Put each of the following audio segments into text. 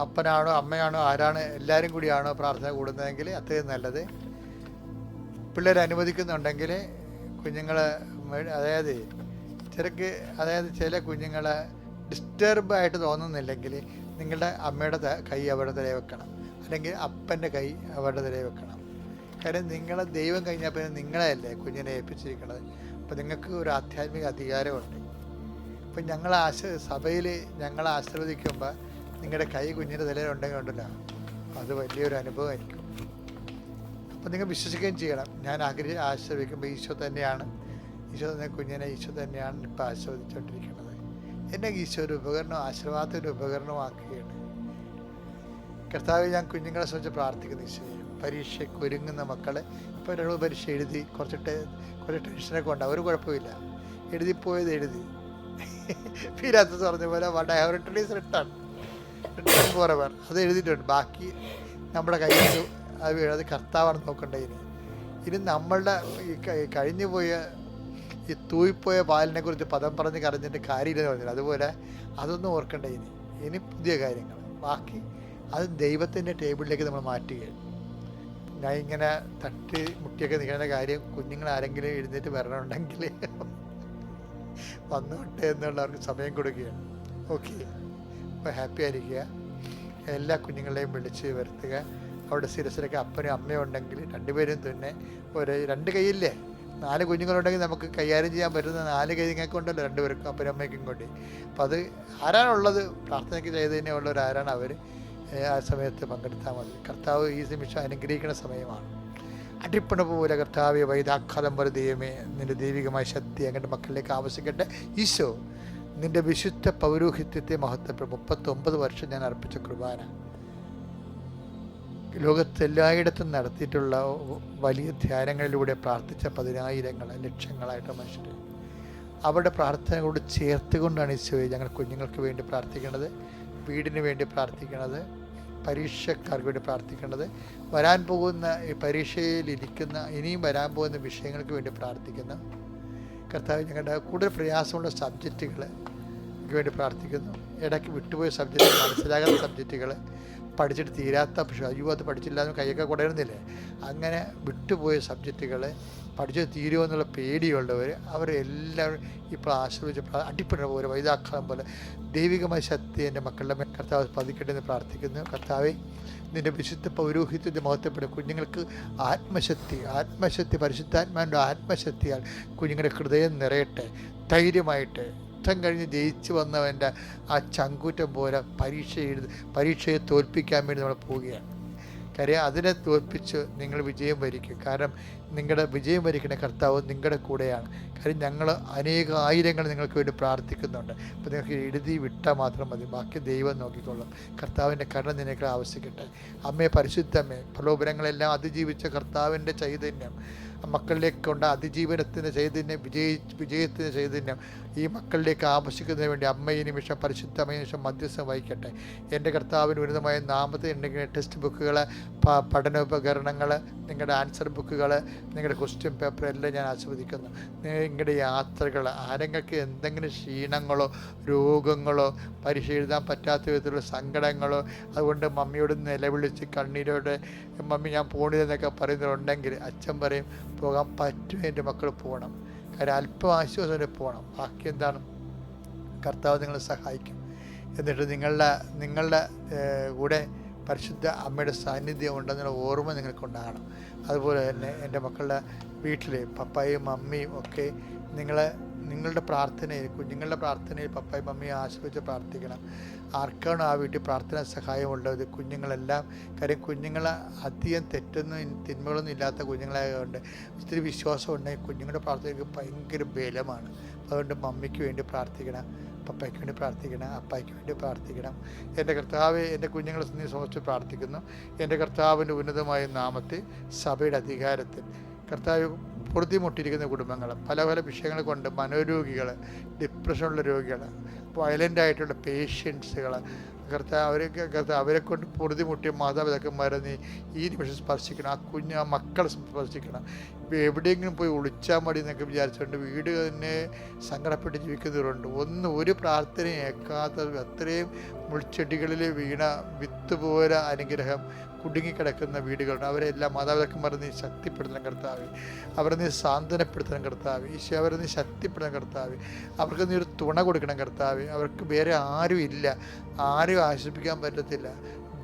അപ്പനാണോ അമ്മയാണോ ആരാണ് എല്ലാവരും കൂടിയാണോ പ്രാർത്ഥന കൂടുന്നതെങ്കിൽ അത്രയും നല്ലത്. പിള്ളേർ അനുവദിക്കുന്നുണ്ടെങ്കിൽ കുഞ്ഞുങ്ങൾ, അതായത് ചില കുഞ്ഞുങ്ങളെ ഡിസ്റ്റർബായിട്ട് തോന്നുന്നില്ലെങ്കിൽ നിങ്ങളുടെ അമ്മയുടെ കൈ അവരുടെ തലയിൽ വെക്കണം, അല്ലെങ്കിൽ അപ്പൻ്റെ കൈ അവരുടെ തലയിൽ വെക്കണം. കാര്യം നിങ്ങളെ ദൈവം കഴിഞ്ഞാൽ പിന്നെ നിങ്ങളെയല്ലേ കുഞ്ഞിനെ ഏൽപ്പിച്ചിരിക്കുന്നത്. അപ്പോൾ നിങ്ങൾക്ക് ഒരു ആധ്യാത്മിക അധികാരമുണ്ട്. ഇപ്പം സഭയിൽ ഞങ്ങളെ ആശീർവദിക്കുമ്പോൾ നിങ്ങളുടെ കൈ കുഞ്ഞിൻ്റെ തലയിലുണ്ടെങ്കിൽ ഉണ്ടല്ലോ, അത് വലിയൊരു അനുഭവമായിരിക്കും. അപ്പോൾ നിങ്ങൾ വിശ്വസിക്കുകയും ചെയ്യണം. ഞാൻ ആശീർവദിക്കുമ്പോൾ ഈശോ തന്നെയാണ്, കുഞ്ഞിനെ ഈശോ തന്നെയാണ് ഇപ്പോൾ ആശീർവദിച്ചുകൊണ്ടിരിക്കുന്നത്. എന്നെ ഈശോ ഒരു ഉപകരണം, ആശീർവാദത്തിൻ്റെ ഉപകരണമാക്കുകയാണ്. കർത്താവ്, ഞാൻ കുഞ്ഞുങ്ങളെ സംബന്ധിച്ച് പ്രാർത്ഥിക്കുന്നു. ഈശോയെ, പരീക്ഷയ്ക്ക് ഒരുങ്ങുന്ന മക്കൾ, ഇപ്പോൾ ഒരാൾ പരീക്ഷ എഴുതി കുറച്ച് ടെൻഷനൊക്കെ ഉണ്ടാവും, ഒരു കുഴപ്പമില്ല, എഴുതിപ്പോയത് എഴുതി. പീരാത്തസ് പറഞ്ഞ പോലെ what I have written is written Forever, അത് എഴുതിയിട്ടുണ്ട്. ബാക്കി നമ്മുടെ കയ്യിൽ അത് വീഴാതെ കർത്താവാണ് നോക്കേണ്ടത്. ഇനി നമ്മളുടെ ഈ കഴിഞ്ഞു പോയ ഈ തൂയിപ്പോയ പാലിനെ കുറിച്ച് പദം പറഞ്ഞ് കരഞ്ഞിട്ട് കാര്യമില്ലെന്ന് പറഞ്ഞില്ല. അതുപോലെ അതൊന്നും ഓർക്കണ്ട. ഇനി പുതിയ കാര്യങ്ങൾ, ബാക്കി അത് ദൈവത്തിൻ്റെ ടേബിളിലേക്ക് നമ്മൾ മാറ്റുകയാണ്. ഞാൻ ഇങ്ങനെ തട്ടി മുട്ടിയൊക്കെ നിൽക്കേണ്ട കാര്യം, കുഞ്ഞുങ്ങൾ ആരെങ്കിലും എഴുന്നേറ്റ് വരണമെന്നുണ്ടെങ്കിൽ വന്നോട്ടെ എന്നുള്ളവർക്ക് സമയം കൊടുക്കുകയാണ്. ഓക്കെ, അപ്പോൾ ഹാപ്പി ആയിരിക്കുക. എല്ലാ കുഞ്ഞുങ്ങളെയും വിളിച്ച് വരുത്തുക. അവിടെ ശിരസിലൊക്കെ അപ്പനും അമ്മയും ഉണ്ടെങ്കിൽ രണ്ടുപേരും തന്നെ രണ്ട് കൈയില്ലേ, 4 കുഞ്ഞുങ്ങളുണ്ടെങ്കിൽ നമുക്ക് കൈകാര്യം ചെയ്യാൻ പറ്റുന്ന 4 കൈ നിങ്ങൾക്ക് ഉണ്ടല്ലോ, രണ്ടുപേർക്കും അപ്പനും അമ്മയ്ക്കും കൊണ്ട്. അപ്പം അത് ആരാണുള്ളത്, പ്രാർത്ഥനയ്ക്ക് ചെയ്തതിനെ ഉള്ളവർ ആരാണ്, അവർ ആ സമയത്ത് പങ്കെടുത്താൽ മതി. കർത്താവ് ഈ നിമിഷം അനുഗ്രഹിക്കുന്ന സമയമാണ്. അടിപ്പണ പോലെ കർത്താവ് വൈദാഘാതം പോലെ ദൈവമേ, നിൻ്റെ ദൈവികമായ ശക്തി അങ്ങയുടെ മക്കളിലേക്ക് ആവശ്യിക്കട്ടെ. ഈശോ, നിൻ്റെ വിശുദ്ധ പൗരോഹിത്യത്തെ മഹത്വപ്പെടും. 39 വർഷം ഞാൻ അർപ്പിച്ച കുർബാന ലോകത്തെല്ലായിടത്തും നടത്തിയിട്ടുള്ള വലിയ ധ്യാനങ്ങളിലൂടെ പ്രാർത്ഥിച്ച 10,000 ലക്ഷങ്ങളായിട്ട് മനുഷ്യർ അവരുടെ പ്രാർത്ഥനകളോട് ചേർത്തുകൊണ്ടാണ് ഈശോയെ ഞങ്ങൾ കുഞ്ഞുങ്ങൾക്ക് വേണ്ടി പ്രാർത്ഥിക്കുന്നത്, വീടിന് വേണ്ടി പ്രാർത്ഥിക്കുന്നത്, പരീക്ഷക്കാർക്ക് വേണ്ടി പ്രാർത്ഥിക്കേണ്ടത്, വരാൻ പോകുന്ന ഈ പരീക്ഷയിലിരിക്കുന്ന ഇനിയും വരാൻ പോകുന്ന വിഷയങ്ങൾക്ക് വേണ്ടി പ്രാർത്ഥിക്കുന്നു. കർത്താവ്, ഞങ്ങളുടെ കൂടുതൽ പ്രയാസമുള്ള സബ്ജക്റ്റുകൾക്ക് വേണ്ടി പ്രാർത്ഥിക്കുന്നു. ഇടയ്ക്ക് വിട്ടുപോയ സബ്ജക്റ്റുകൾ, മനസ്സിലാകാത്ത സബ്ജക്റ്റുകൾ, പഠിച്ചിട്ട് തീരാത്ത, പക്ഷേ അയ്യോ അത് പഠിച്ചില്ലാതെ കൈയൊക്കെ കുടയുന്നില്ലേ, അങ്ങനെ വിട്ടുപോയ സബ്ജക്റ്റുകൾ പഠിച്ചത് തീരുമോ എന്നുള്ള പേടിയുള്ളവർ അവരെല്ലാവരും ഇപ്പോൾ ആശ്രയിച്ച് അടിപ്പെടുന്ന പോലെ വൈദാഘാതം പോലെ ദൈവികമായ ശക്തി എൻ്റെ മക്കളുടെ കർത്താവ് പതിക്കട്ടെ എന്ന് പ്രാർത്ഥിക്കുന്നു. കർത്താവെ, നിൻ്റെ വിശുദ്ധ പൗരോഹിത്യത്തെ മഹത്വപ്പെടും. കുഞ്ഞുങ്ങൾക്ക് ആത്മശക്തി പരിശുദ്ധാത്മാവിൻ്റെ ആത്മശക്തിയാൽ കുഞ്ഞുങ്ങളുടെ ഹൃദയം നിറയട്ടെ. ധൈര്യമായിട്ട് യുദ്ധം കഴിഞ്ഞ് ജയിച്ചു വന്നവൻ്റെ ആ ചങ്കൂറ്റം പോലെ പരീക്ഷയെ തോൽപ്പിക്കാൻ വേണ്ടി നമ്മൾ പോവുകയാണ്. കാര്യം അതിനെ തോൽപ്പിച്ച് നിങ്ങൾ വിജയം വരിക്കും. കാരണം നിങ്ങളുടെ വിജയം വരിക്കുന്ന കർത്താവ് നിങ്ങളുടെ കൂടെയാണ്. കാര്യം ഞങ്ങൾ ആയിരങ്ങൾ നിങ്ങൾക്ക് വേണ്ടി പ്രാർത്ഥിക്കുന്നുണ്ട്. അപ്പോൾ നിങ്ങൾക്ക് എഴുതി വിട്ടാൽ മാത്രം മതി, ബാക്കി ദൈവം നോക്കിക്കൊള്ളും. കർത്താവിൻ്റെ കരുണ നിനക്ക് ആവശ്യിക്കട്ടെ. അമ്മയെ, പരിശുദ്ധമ്മേ, പ്രലോഭനങ്ങളെല്ലാം അതിജീവിച്ച കർത്താവിൻ്റെ ചൈതന്യം മക്കളിലേക്ക് കൊണ്ട് അതിജീവനത്തിൻ്റെ ചൈതന്യം, വിജയത്തിൻ്റെ ചൈതന്യം ഈ മക്കളിലേക്ക് ആവശ്യിക്കുന്നതിന് വേണ്ടി അമ്മ ഈ നിമിഷം, പരിശുദ്ധമായ നിമിഷം മധ്യസ്ഥം വഹിക്കട്ടെ. എൻ്റെ കർത്താവിന് ഉന്നതമായ നാമത്തിൽ ഉണ്ടെങ്കിൽ ടെക്സ്റ്റ് ബുക്കുകൾ, പഠനോപകരണങ്ങൾ, നിങ്ങളുടെ ആൻസർ ബുക്കുകൾ, നിങ്ങളുടെ ക്വസ്റ്റ്യൻ പേപ്പർ എല്ലാം ഞാൻ ആസ്വദിക്കുന്നു. നിങ്ങളുടെ യാത്രകൾ, ആരെങ്കിലും എന്തെങ്കിലും ക്ഷീണങ്ങളോ രോഗങ്ങളോ പരീക്ഷ എഴുതാൻ പറ്റാത്ത വിധത്തിലുള്ള സങ്കടങ്ങളോ അതുകൊണ്ട് മമ്മിയോട് നിലവിളിച്ച് കണ്ണീരോടെ മമ്മി ഞാൻ പോണിതെന്നൊക്കെ പറയുന്നവരുണ്ടെങ്കിൽ അച്ഛൻ പറയും, പോകാൻ പറ്റും, എൻ്റെ മക്കൾ പോകണം. കാര്യം അല്പം ആശ്വാസം പോകണം. ബാക്കി എന്താണ്, കർത്താവ് നിങ്ങളെ സഹായിക്കും. എന്നിട്ട് നിങ്ങളുടെ കൂടെ പരിശുദ്ധ അമ്മയുടെ സാന്നിധ്യം ഉണ്ടെന്നുള്ള ഓർമ്മ നിങ്ങൾക്കുണ്ടാകണം. അതുപോലെ തന്നെ എൻ്റെ മക്കളുടെ വീട്ടിൽ പപ്പായും മമ്മിയും ഒക്കെ നിങ്ങളുടെ പ്രാർത്ഥനയിൽ, കുഞ്ഞുങ്ങളുടെ പ്രാർത്ഥനയിൽ പപ്പായും മമ്മിയെ ആശ്രയിച്ച് പ്രാർത്ഥിക്കണം. ആർക്കാണ് ആ വീട്ടിൽ പ്രാർത്ഥന സഹായമുള്ളത്? കുഞ്ഞുങ്ങളെല്ലാം. കാര്യം കുഞ്ഞുങ്ങളെ അധികം തിന്മകളൊന്നും ഇല്ലാത്ത കുഞ്ഞുങ്ങളായതുകൊണ്ട് ഒത്തിരി വിശ്വാസം ഉണ്ടെങ്കിൽ കുഞ്ഞുങ്ങളുടെ പ്രാർത്ഥനയ്ക്ക് ഭയങ്കര ബലമാണ്. അതുകൊണ്ട് മമ്മിക്ക് വേണ്ടി പ്രാർത്ഥിക്കണം, പപ്പയ്ക്ക് വേണ്ടി പ്രാർത്ഥിക്കണം, അപ്പായ്ക്ക് വേണ്ടി പ്രാർത്ഥിക്കണം. എൻ്റെ കർത്താവ്, എൻ്റെ കുഞ്ഞുങ്ങളെ സമർപ്പിച്ച് പ്രാർത്ഥിക്കുന്നു. എൻ്റെ കർത്താവിൻ്റെ ഉന്നതമായ നാമത്തിൽ സഭയുടെ അധികാരത്തിൽ കർത്താവ് പൊറുതിമുട്ടിയിരിക്കുന്ന കുടുംബങ്ങൾ, പല പല വിഷയങ്ങൾ കൊണ്ട് മനോരോഗികൾ, ഡിപ്രഷനുള്ള രോഗികൾ, വയലൻ്റായിട്ടുള്ള പേഷ്യൻസുകൾ, അവരെ കൊണ്ട് പൊറുതിമുട്ടിയ മാതാപിതാക്കന്മാരെ നീ ഈ നിമിഷം സ്പർശിക്കണം. ആ മക്കളെ സ്പർശിക്കണം. എവിടെയെങ്കിലും പോയി ഒളിച്ചാൽ മതി എന്നൊക്കെ വിചാരിച്ചുകൊണ്ട് വീട് തന്നെ സങ്കടപ്പെട്ട് ജീവിക്കുന്നവരുണ്ട്. ഒരു പ്രാർത്ഥനയും ഏക്കാത്ത അത്രയും മുൾച്ചെടികളിൽ വീണ വിത്ത് പോലെ അനുഗ്രഹം കുടുങ്ങിക്കിടക്കുന്ന വീടുകളുണ്ട്. അവരെല്ലാം മാതാപിതാക്കന്മാരെ നീ ശക്തിപ്പെടുത്തണം കർത്താവേ. അവരെ നീ സാന്ത്വനപ്പെടുത്തണം കർത്താവേ. ഈശോ, അവരെ നീ ശക്തിപ്പെടുത്തണം കർത്താവേ. അവർക്ക് നീ ഒരു തുണ കൊടുക്കണം കർത്താവേ. അവർക്ക് വേറെ ആരും ഇല്ല, ആരും ആശ്വസിപ്പിക്കാൻ പറ്റത്തില്ല.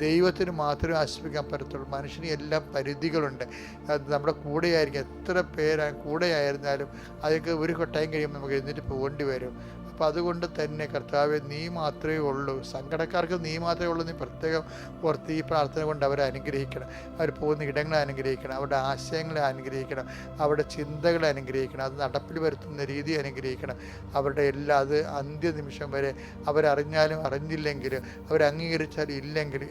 ദൈവത്തിന് മാത്രമേ ആശ്വസിപ്പിക്കാൻ പറ്റത്തുള്ളൂ. മനുഷ്യന് എല്ലാം പരിധികളുണ്ട്. അത് നമ്മുടെ കൂടെയായിരിക്കും, എത്ര പേര് കൂടെയായിരുന്നാലും അതൊക്കെ ഒരു കൊട്ടായം കഴിയുമ്പോൾ നമുക്ക് എന്നിട്ട് പോകേണ്ടി വരും. അപ്പോൾ അതുകൊണ്ട് തന്നെ കർത്താവേ, നീ മാത്രമേ ഉള്ളൂ. സങ്കടക്കാർക്ക് നീ മാത്രമേ ഉള്ളൂ. നീ പ്രത്യേകം ഓർത്ത് ഈ പ്രാർത്ഥന കൊണ്ട് അവരെ അനുഗ്രഹിക്കണം. അവർ പോകുന്ന ഇടങ്ങളെ അനുഗ്രഹിക്കണം, അവരുടെ ആശയങ്ങളെ അനുഗ്രഹിക്കണം, അവരുടെ ചിന്തകളെ അനുഗ്രഹിക്കണം, അത് നടപ്പിൽ വരുത്തുന്ന രീതി അനുഗ്രഹിക്കണം. അവരുടെ അത് അന്ത്യനിമിഷം വരെ അവരറിഞ്ഞാലും അറിഞ്ഞില്ലെങ്കിലും അവരംഗീകരിച്ചാലും ഇല്ലെങ്കിലും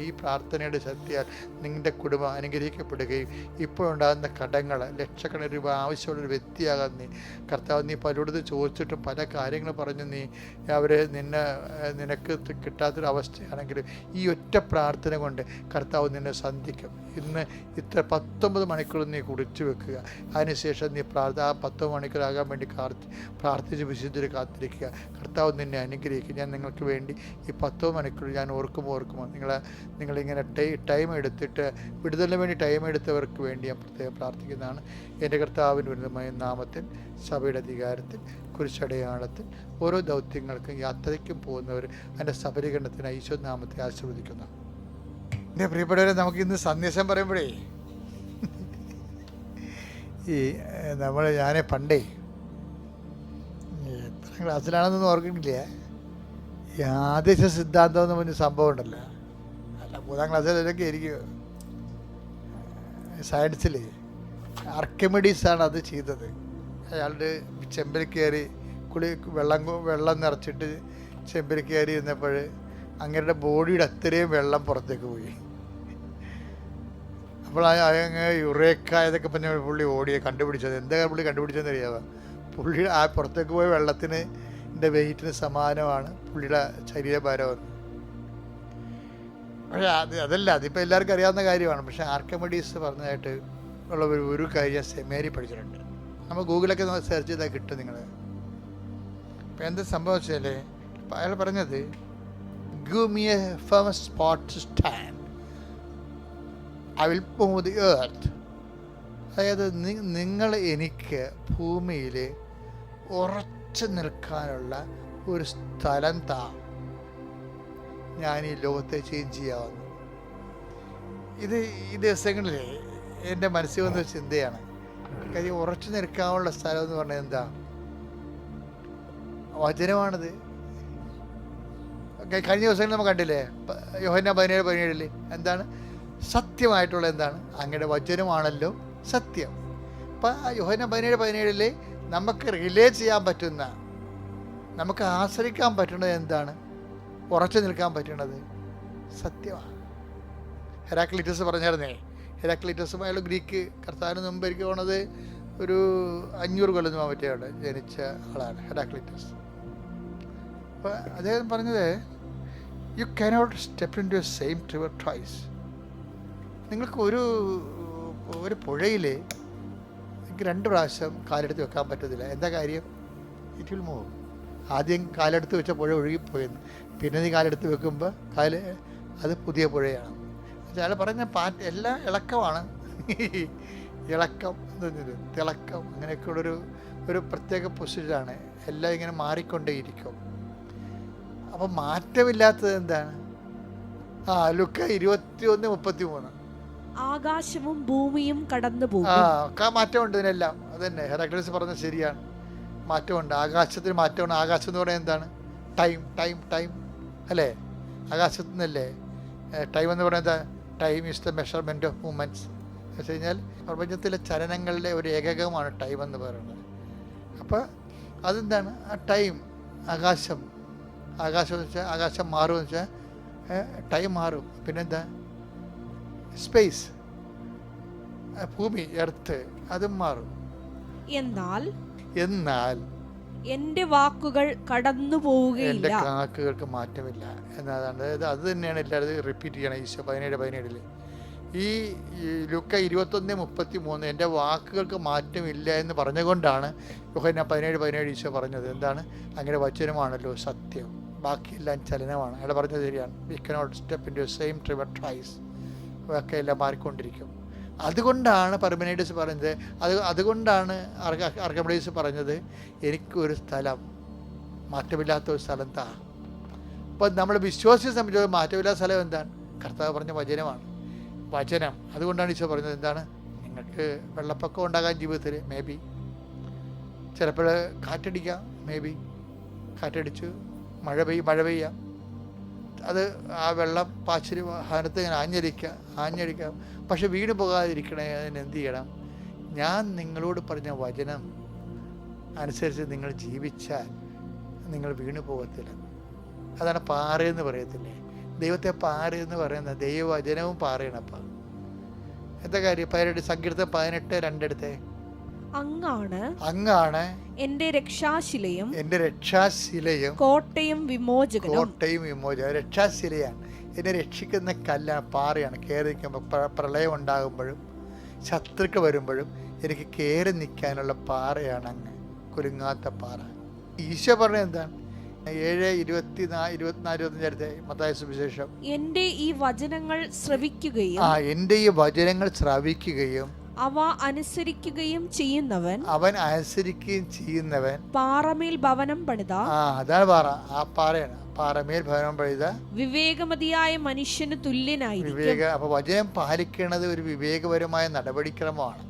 ഈ പ്രാർത്ഥനയുടെ ശക്തിയാൽ നിങ്ങളുടെ കുടുംബം അനുഗ്രഹിക്കപ്പെടുകയും ഇപ്പോഴുണ്ടാകുന്ന കടങ്ങൾ ലക്ഷക്കണക്കിന് രൂപ ആവശ്യമുള്ളൊരു വ്യക്തിയാകാൻ നീ കർത്താവ്, നീ പലയിടത്ത് ചോദിച്ചിട്ടും പല കാര്യങ്ങൾ പറഞ്ഞ് നീ അവരെ നിനക്ക് കിട്ടാത്തൊരവസ്ഥയാണെങ്കിൽ ഈ ഒറ്റ പ്രാർത്ഥന കൊണ്ട് കർത്താവ് നിന്നെ സന്ധിക്കും. ഇന്ന് ഇത്ര 19 മണിക്കൂർ നീ കുറിച്ച് വെക്കുക. അതിനുശേഷം നീ ആ 19 മണിക്കൂറാകാൻ വേണ്ടി പ്രാർത്ഥിച്ച് വിശുദ്ധരെ കാത്തിരിക്കുക. കർത്താവ് നിന്നെ അനുഗ്രഹിക്കുക. ഞാൻ നിങ്ങൾക്ക് വേണ്ടി ഈ 19 മണിക്കൂർ ഞാൻ ഓർക്കുമ്പോൾ നിങ്ങളിങ്ങനെ ടൈം എടുത്തിട്ട് വിടുതലിന് വേണ്ടി ടൈം എടുത്തവർക്ക് വേണ്ടി ഞാൻ പ്രത്യേകം പ്രാർത്ഥിക്കുന്നതാണ്. എൻ്റെ കർത്താവിൻ്റെ ഉന്നതമായ നാമത്തിൽ, സഭയുടെ അധികാരത്തിൽ, കുരിശടയാളത്തിൽ ഓരോ ദൗത്യങ്ങൾക്കും യാത്രയ്ക്കും പോകുന്നവർ എൻ്റെ സബലീകരണത്തിന് ഈശോ നാമത്തെ ആശീർവദിക്കുന്നു. എൻ്റെ പ്രിയപ്പെട്ടവരെ, നമുക്കിന്ന് സന്ദേശം പറയുമ്പോഴേ ഞാൻ പണ്ടേ എത്ര ക്ലാസ്സിലാണെന്നൊന്നും ഓർക്കുന്നില്ല, ഈ ആദേശ സിദ്ധാന്തം എന്ന് പറഞ്ഞ സംഭവം ഉണ്ടല്ലോ. അല്ല, 3ാം ക്ലാസ്സിലൊക്കെ ആയിരിക്കും. സയൻസിൽ ആർക്കിമിഡീസാണ് അത് ചെയ്തത്. അയാളുടെ ചെമ്പിൽ കയറി വെള്ളം നിറച്ചിട്ട് ചെമ്പിൽ കയറി ഇരുന്നപ്പോൾ അങ്ങയുടെ ബോഡിയുടെ അത്രയും വെള്ളം പുറത്തേക്ക് പോയി. അപ്പോൾ അങ്ങ് യുറേക്കായതൊക്കെ പറഞ്ഞ പുള്ളി കണ്ടുപിടിച്ചത്. എന്താ പുള്ളി കണ്ടുപിടിച്ചതെന്ന് അറിയാമോ? പുള്ളിയുടെ ആ പുറത്തേക്ക് പോയ വെള്ളത്തിന് വെയിറ്റിന് സമാനമാണ് പുള്ളിയുടെ ശരീരഭാരം. പക്ഷേ അതല്ല, അതിപ്പോൾ എല്ലാവർക്കും അറിയാവുന്ന കാര്യമാണ്. പക്ഷേ ആർക്കിമിഡീസ് പറഞ്ഞതായിട്ട് ഉള്ള ഒരു കാര്യം സെമിനാരി പഠിച്ചിട്ടുണ്ട്. നമ്മൾ ഗൂഗിളൊക്കെ സെർച്ച് ചെയ്താൽ കിട്ടും നിങ്ങൾ. ഇപ്പം എന്താ സംഭവം വെച്ചാൽ, അയാൾ പറഞ്ഞത് give me a firm spot to stand, I will move the earth. അതായത് നിങ്ങൾ എനിക്ക് ഭൂമിയിൽ ഉറച്ചു നിൽക്കാനുള്ള ഒരു സ്ഥലം താ, ഞാൻ ഈ ലോകത്തെ ചേഞ്ച് ചെയ്യാവുന്നു. ഈ ദിവസങ്ങളിൽ എൻ്റെ മനസ്സിൽ വന്ന ചിന്തയാണ്. കാര്യം ഉറച്ചു നിൽക്കാനുള്ള സ്ഥലം എന്ന് പറഞ്ഞാൽ എന്താ? വചനമാണത്. കഴിഞ്ഞ ദിവസങ്ങളിൽ നമ്മൾ കണ്ടില്ലേ, യോഹന്നാൻ 17:17 എന്താണ്? സത്യമായിട്ടുള്ള എന്താണ്? അങ്ങയുടെ വചനമാണല്ലോ സത്യം. അപ്പം യോഹന്നാൻ 17:17 നമുക്ക് റിലേ ചെയ്യാൻ പറ്റുന്ന, നമുക്ക് ആശ്രയിക്കാൻ പറ്റുന്നത് എന്താണ്? ഉറച്ചു നിൽക്കാൻ പറ്റുന്നത് സത്യമാണ്. ഹെരാക്ലിറ്റസ് പറഞ്ഞായിരുന്നേ, ഹെരാക്ലിറ്റസും അയാൾ ഗ്രീക്ക്, കർത്താവിന് മുമ്പ് എനിക്ക് പോണത് ഒരു 500 കൊല്ലം പറ്റിയാണ് ജനിച്ച ആളാണ് ഹെരാക്ലിറ്റസ്. അപ്പോൾ അദ്ദേഹം പറഞ്ഞത്, you cannot step into a same river twice. നിങ്ങൾക്ക് ഒരു പുഴയിൽ എനിക്ക് 2 പ്രാവശ്യം കാലെടുത്ത് വെക്കാൻ പറ്റത്തില്ല. എന്താ കാര്യം? It will move. ആദ്യം കാലെടുത്ത് വെച്ച പുഴ ഒഴുകിപ്പോയെന്ന്, പിന്നെ നീ കാലെടുത്ത് വെക്കുമ്പോൾ അത് പുതിയ പുഴയാണ്. അയാൾ പറഞ്ഞ എല്ലാം ഇളക്കമാണ്. ഇളക്കം എന്നത് തിളക്കം, അങ്ങനെയൊക്കെയുള്ളൊരു പ്രത്യേക പൊസിഷനാണ്. എല്ലാം ഇങ്ങനെ മാറിക്കൊണ്ടേയിരിക്കും. അപ്പം മാറ്റമില്ലാത്തത് എന്താണ്? ലുക്ക 21:33 ആകാശവും ഭൂമിയും കടന്നു പോകും. മാറ്റമുണ്ട് ഇതിനെല്ലാം. അത് തന്നെ ഹെറാക്ലിറ്റസ് പറഞ്ഞത് ശരിയാണ്. മാറ്റമുണ്ട്, ആകാശത്തിന് മാറ്റമുണ്ട്. ആകാശം എന്ന് പറയുന്നത് എന്താണ്? ടൈം അല്ലേ? ആകാശത്തു നിന്നല്ലേ ടൈം എന്ന് പറയുന്നത്? Time is the measurement of movements. എന്ന് വെച്ച് കഴിഞ്ഞാൽ പ്രപഞ്ചത്തിലെ ചലനങ്ങളുടെ ഒരു ഏകകമാണ് ടൈം എന്ന് പറയുന്നത്. അപ്പോൾ അതെന്താണ്? ആ ടൈം, ആകാശം എന്ന് വെച്ചാൽ ആകാശം മാറുമെന്ന് വെച്ചാൽ ടൈം മാറും. പിന്നെന്താ? സ്പേസ്, ഭൂമി, എർത്ത്, അതും മാറും. എന്നാൽ എന്റെ വാക്കുകൾ കടന്നു എൻ്റെ പോവുകയില്ല. വാക്കുകൾക്ക് മാറ്റമില്ല എന്നതാണ്. അതായത് അത് തന്നെയാണ് എല്ലാവരും റിപ്പീറ്റ് ചെയ്യണം. ഈശോ 17:17 ഈ ലുക്ക 21:33 എൻ്റെ വാക്കുകൾക്ക് മാറ്റമില്ല എന്ന് പറഞ്ഞുകൊണ്ടാണ് യോഹന്നാൻ 17:17 ഈശോ പറഞ്ഞത്. എന്താണ്? അങ്ങനെ വചനമാണല്ലോ സത്യം, ബാക്കിയെല്ലാം ചലനമാണ്. അയാൾ പറഞ്ഞത് ശരിയാണ്. We cannot step into same river twice. ഒക്കെ എല്ലാം മാറിക്കൊണ്ടിരിക്കും. അതുകൊണ്ടാണ് പർമെനൈഡസ് പറഞ്ഞത്, അതുകൊണ്ടാണ് അർക്കമിഡീസ് പറഞ്ഞത്, എനിക്കൊരു സ്ഥലം, മാറ്റമില്ലാത്ത ഒരു സ്ഥലം താ. അപ്പം നമ്മൾ വിശ്വാസിയെ സംബന്ധിച്ചത് മാറ്റമില്ലാത്ത സ്ഥലം എന്താണ്? കർത്താവ് പറഞ്ഞ വചനമാണ്. വചനം. അതുകൊണ്ടാണ് ഈശോ പറഞ്ഞത് എന്താണ്? നിങ്ങൾക്ക് വെള്ളപ്പൊക്കം ഉണ്ടാകാൻ ജീവിതത്തിൽ മേ ബി, ചിലപ്പോൾ കാറ്റടിക്കാം, മേ ബി കാറ്റടിച്ച് മഴ പെയ്യാം. അത് ആ വെള്ളം പാച്ചിരി വാഹനത്തിൽ ഇങ്ങനെ ആഞ്ഞടിക്കാം. പക്ഷെ വീണ് പോകാതിരിക്കണേ, അതിന് എന്ത് ചെയ്യണം? ഞാൻ നിങ്ങളോട് പറഞ്ഞ വചനം അനുസരിച്ച് നിങ്ങൾ ജീവിച്ചാൽ നിങ്ങൾ വീണ് പോകത്തില്ല. അതാണ് പാറയെന്ന് പറയത്തില്ലേ? ദൈവത്തെ പാറയെന്ന് പറയുന്നത് ദൈവവചനവും പാറയണപ്പം. എന്താ കാര്യം? 18 സങ്കീർത്തനം 18:2 അങ്ങാണ് എന്റെ രക്ഷാശിലയും കോട്ടയും വിമോചകനും. രക്ഷാശിലയാണ്, എന്നെ രക്ഷിക്കുന്ന കല്ലാണ്, പാറയാണ്. കയറി നിൽക്കുമ്പോൾ, പ്രളയം ഉണ്ടാകുമ്പോഴും ശത്രുക്കൾ വരുമ്പോഴും എനിക്ക് കയറി നിൽക്കാനുള്ള പാറയാണ് അങ്ങ്, കുലുങ്ങാത്ത പാറ. ഈശോ പറഞ്ഞത് എന്താണ്? 7:24-25 മത്തായി സുവിശേഷം. എന്റെ ഈ വചനങ്ങൾ ശ്രവിക്കുകയും അവ അനുസരിക്കുകയും ചെയ്യുന്നവൻ പാറമേൽ ഭവനം പണിത. അതാണ് പാറ. ആ പാറയാണ്. പാറമേൽ ഭവനം പണിത വിവേകമതിയായ മനുഷ്യന് തുല്യനായിരിക്കും. അപ്പൊ വചനം പാലിക്കുന്നത് ഒരു വിവേകപരമായ നടപടിക്രമമാണ്.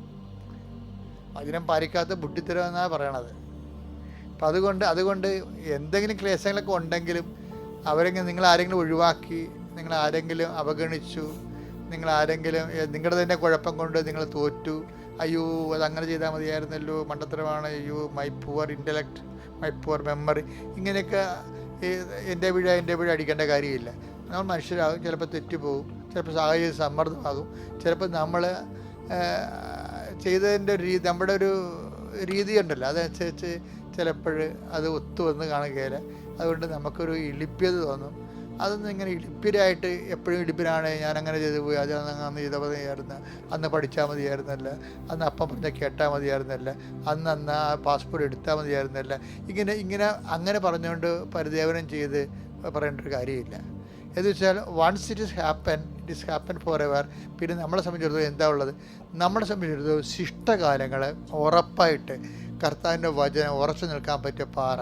വചനം പാലിക്കാത്ത ബുദ്ധിത്തരം എന്നാണ് പറയണത്. അപ്പം അതുകൊണ്ട് എന്തെങ്കിലും ക്ലേശങ്ങളൊക്കെ ഉണ്ടെങ്കിലും നിങ്ങൾ ആരെങ്കിലും ഒഴിവാക്കി, നിങ്ങൾ ആരെങ്കിലും അവഗണിച്ചു, നിങ്ങൾ ആരെങ്കിലും നിങ്ങളുടെ തന്നെ കുഴപ്പം കൊണ്ട് നിങ്ങൾ തോറ്റു, അയ്യോ അതങ്ങനെ ചെയ്താൽ മതിയായിരുന്നല്ലോ, മണ്ടത്തരമാണ്, അയ്യോ my poor intellect, my poor memory, ഇങ്ങനെയൊക്കെ എൻ്റെ വീഴ അടിക്കേണ്ട കാര്യമില്ല. നമ്മൾ മനുഷ്യരാകും, ചിലപ്പോൾ തെറ്റുപോകും, ചിലപ്പോൾ സാഹചര്യ സമ്മർദ്ദമാകും, ചിലപ്പോൾ നമ്മൾ ചെയ്തതിൻ്റെ നമ്മുടെ ഒരു രീതി ഉണ്ടല്ലോ, അതനുസരിച്ച് ചിലപ്പോൾ അത് ഒത്തുവന്ന് കാണുകയില്ല. അതുകൊണ്ട് നമുക്കൊരു ഇളിപ്യത തോന്നും. അതൊന്നും ഇങ്ങനെ ഇളിപ്പിരായിട്ട് എപ്പോഴും ഇളിപ്പിനാണ്, ഞാൻ അങ്ങനെ ചെയ്തു പോയി, അത് അന്ന് ചെയ്താൽ മതിയായിരുന്നു, അന്ന് പഠിച്ചാൽ മതിയായിരുന്നല്ല, അന്ന് അപ്പം പറഞ്ഞാൽ കേട്ടാൽ മതിയായിരുന്നല്ല, അന്ന് ആ പാസ്പോർട്ട് എടുത്താൽ മതിയായിരുന്നല്ല, അങ്ങനെ പറഞ്ഞുകൊണ്ട് പരിദേവനം ചെയ്ത് പറയേണ്ട ഒരു കാര്യമില്ല. എന്ന് വെച്ചാൽ once it is happen forever. പിന്നെ നമ്മളെ സംബന്ധിച്ചിടത്തോളം എന്താ ഉള്ളത്? നമ്മളെ സംബന്ധിച്ചിടത്തോളം ശിഷ്ടകാലങ്ങൾ ഉറപ്പായിട്ട് കർത്താവിൻ്റെ വചനം ഉറച്ചു നിൽക്കാൻ പറ്റിയ പാറ,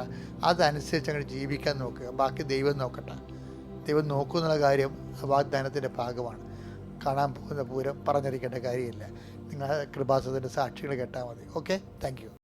അതനുസരിച്ച് അങ്ങനെ ജീവിക്കാൻ നോക്കുക. ബാക്കി ദൈവം നോക്കട്ടെ. ദൈവം നോക്കൂ എന്നുള്ള കാര്യം വാഗ്ദാനത്തിൻ്റെ ഭാഗമാണ്. കാണാൻ പോകുന്ന പൂരം പറഞ്ഞിരിക്കേണ്ട കാര്യമില്ല. നിങ്ങൾ കൃപാസനത്തിൻ്റെ സാക്ഷികൾ കേട്ടാൽ മതി. Okay, thank you.